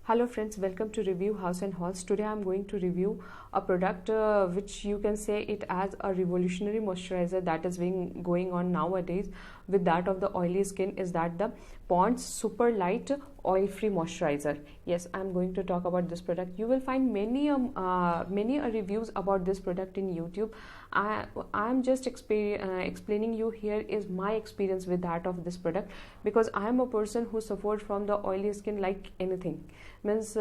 Hello friends, welcome to Review House and Halls. Today I'm going to review a product which you can say it as a revolutionary moisturizer that is being going on nowadays with that of the oily skin, is that the Pond's Super Light Oil Free Moisturizer. Yes, I'm going to talk about this product. You will find many reviews about this product in YouTube. I'm just explaining you here is my experience with that of this product, because I am a person who suffered from the oily skin like anything. Means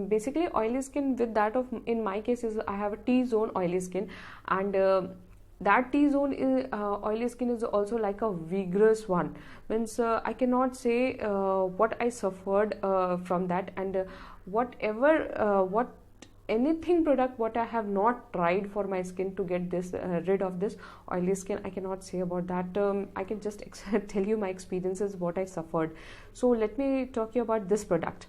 basically oily skin with that of, in my case, is I have a T-zone oily skin, and that T-zone is oily skin is also like a vigorous one. Means I cannot say what I suffered from that, and what anything product what I have not tried for my skin to get this rid of this oily skin, I cannot say about that. I can just tell you my experiences, what I suffered. So let me talk you about this product.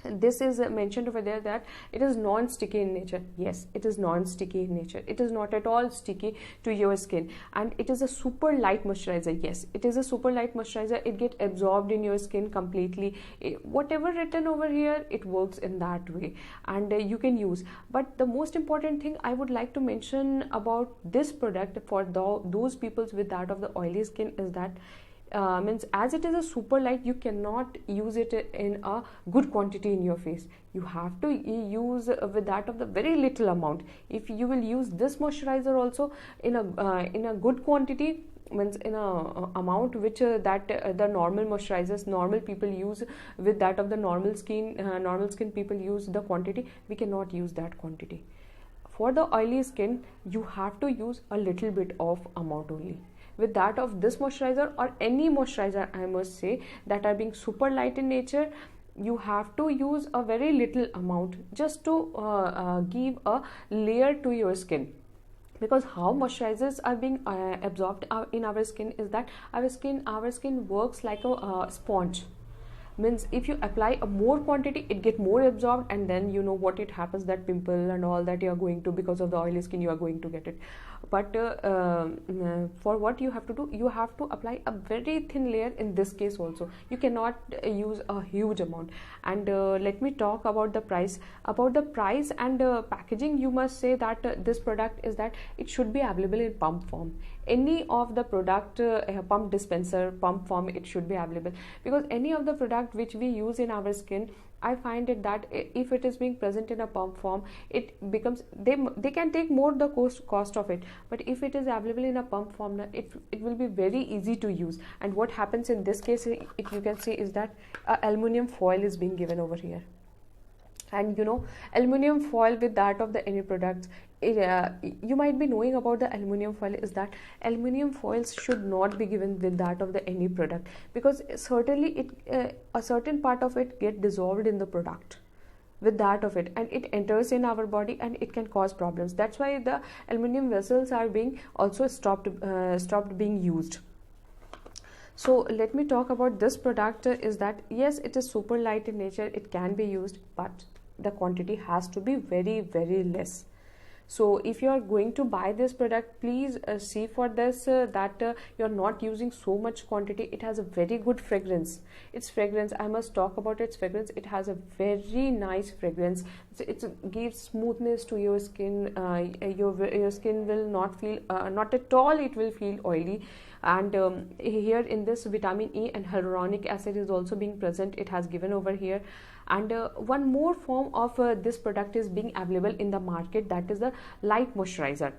This is mentioned over there that it is non-sticky in nature. Yes, it is non-sticky in nature. It is not at all sticky to your skin, and it is a super light moisturizer. Yes, it is a super light moisturizer. It gets absorbed in your skin completely. Whatever written over here, it works in that way, and you can use. But the most important thing I would like to mention about this product for those people with that of the oily skin is that means as it is a super light, you cannot use it in a good quantity in your face. You have to use with that of the very little amount. If you will use this moisturizer also in a good quantity, means in a amount which that the normal moisturizers normal people use, with that of the normal skin people use the quantity, we cannot use that quantity. For the oily skin, you have to use a little bit of amount only. With that of this moisturizer or any moisturizer, I must say, that are being super light in nature, you have to use a very little amount just to give a layer to your skin. Because how moisturizers are being absorbed in our skin is that our skin works like a sponge. Means if you apply a more quantity, it get more absorbed, and then you know what it happens, that pimple and all that you are going to, because of the oily skin, you are going to get it. But for what you have to do, you have to apply a very thin layer in this case also. You cannot use a huge amount. And let me talk about the price. About the price and packaging, you must say that this product is that it should be available in pump form. Any of the product pump dispenser, pump form, it should be available, because any of the product which we use in our skin, I find it that if it is being present in a pump form, it becomes, they can take more the cost of it. But if it is available in a pump form, it will be very easy to use. And what happens in this case, you can see, is that aluminum foil is being given over here. And you know, aluminum foil with that of the any products, you might be knowing about the aluminum foil, is that aluminum foils should not be given with that of the any product, because certainly a certain part of it get dissolved in the product with that of it, and it enters in our body and it can cause problems. That's why the aluminum vessels are being also stopped being used. So let me talk about this product, is that yes, it is super light in nature, it can be used, but the quantity has to be very, very less. So if you are going to buy this product, please see for this that you are not using so much quantity. It has a very good fragrance. Its fragrance, I must talk about its fragrance. It has a very nice fragrance. It gives smoothness to your skin. Your skin will not feel, not at all it will feel oily. And here in this, vitamin E and hyaluronic acid is also being present. It has given over here. And one more form of this product is being available in the market, that is the light moisturizer.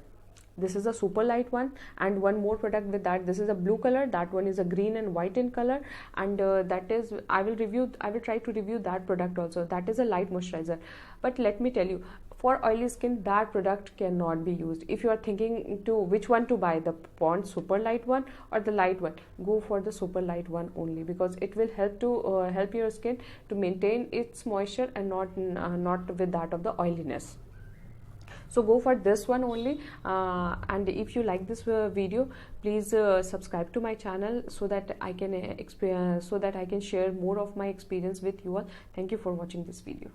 This is a super light one, and one more product with that. This is a blue color, that one is a green and white in color, and that is, I will try to review that product also. That is a light moisturizer. But let me tell you, for oily skin, that product cannot be used. If you are thinking to which one to buy, the Pond's super light one or the light one, go for the super light one only, because it will help to help your skin to maintain its moisture and not with that of the oiliness. So go for this one only. And if you like this video, please subscribe to my channel, so that I can share more of my experience with you all. Thank you for watching this video.